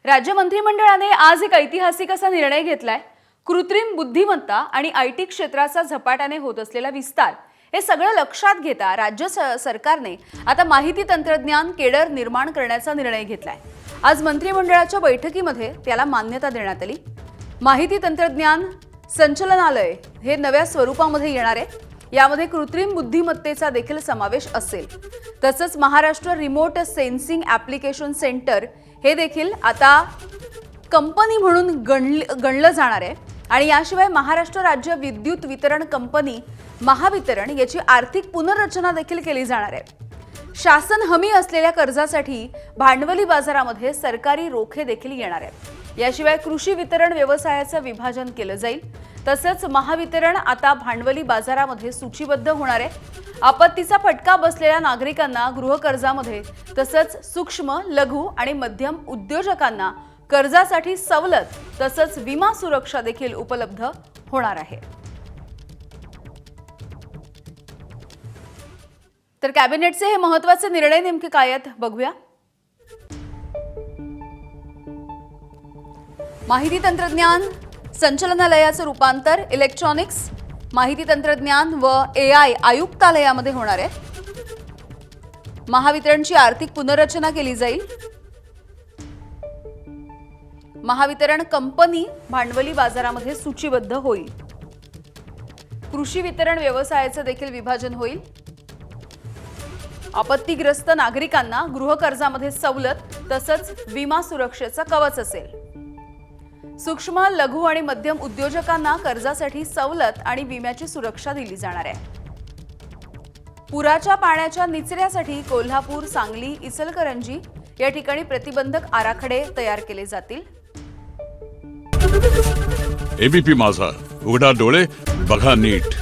राज्य मंत्रिमंडळाने आज एक ऐतिहासिक असा निर्णय घेतलाय। कृत्रिम बुद्धिमत्ता आणि आयटी क्षेत्राचा झपाट्याने होत असलेला विस्तार हे सगळं लक्षात घेता राज्य सरकारने आता माहिती तंत्रज्ञान केडर निर्माण करण्याचा निर्णय घेतलाय। आज मंत्रिमंडळाच्या बैठकीमध्ये त्याला मान्यता देण्यात आली। माहिती तंत्रज्ञान संचालनालय हे नव्या स्वरूपामध्ये येणार आहे। यामध्ये कृत्रिम बुद्धिमत्तेचा देखील समावेश असेल। तसंच Maharashtra remote sensing application centre हे देखील आता कंपनी म्हणून गणलं जाणार आहे आणि याशिवाय महाराष्ट्र राज्य विद्युत वितरण कंपनी महावितरण याची आर्थिक पुनर्रचना देखील केली जाणार आहे। शासन हमी असलेल्या कर्जासाठी भांडवली बाजारामध्ये सरकारी रोखे देखील येणार आहेत। याशिवाय कृषी वितरण व्यवसायाचं विभाजन केलं जाईल। तसंच महावितरण आता भांडवली बाजारामध्ये सूचीबद्ध होणार आहे। आपत्तीचा फटका बसलेल्या नागरिकांना गृहकर्जामध्ये तसंच सूक्ष्म लघु आणि मध्यम उद्योजकांना कर्जासाठी सवलत तसंच विमा सुरक्षा देखील उपलब्ध होणार आहे। तर कॅबिनेटचे हे महत्त्वाचे निर्णय नेमके काय आहेत बघूया। माहिती तंत्रज्ञान संचालनालयाचं रूपांतर इलेक्ट्रॉनिक्स माहिती तंत्रज्ञान व AI आयुक्तालयामध्ये होणार आहे। महावितरणची आर्थिक पुनर्रचना केली जाईल। महावितरण कंपनी भांडवली बाजारामध्ये सूचीबद्ध होईल। कृषी वितरण व्यवसायाचं देखील विभाजन होईल। आपत्तीग्रस्त नागरिकांना गृहकर्जामध्ये सवलत तसंच विमा सुरक्षेचं कवच असेल। सूक्ष्म लघु आणि मध्यम उद्योजकांना कर्जासाठी सवलत आणि विम्याची सुरक्षा दिली जाणार आहे। पुराच्या पाण्याच्या निचऱ्यासाठी कोल्हापूर, सांगली, इचलकरंजी या ठिकाणी प्रतिबंधक आराखडे तयार केले जातील। एबीपी माझा, उघडा डोळे बघा नीट।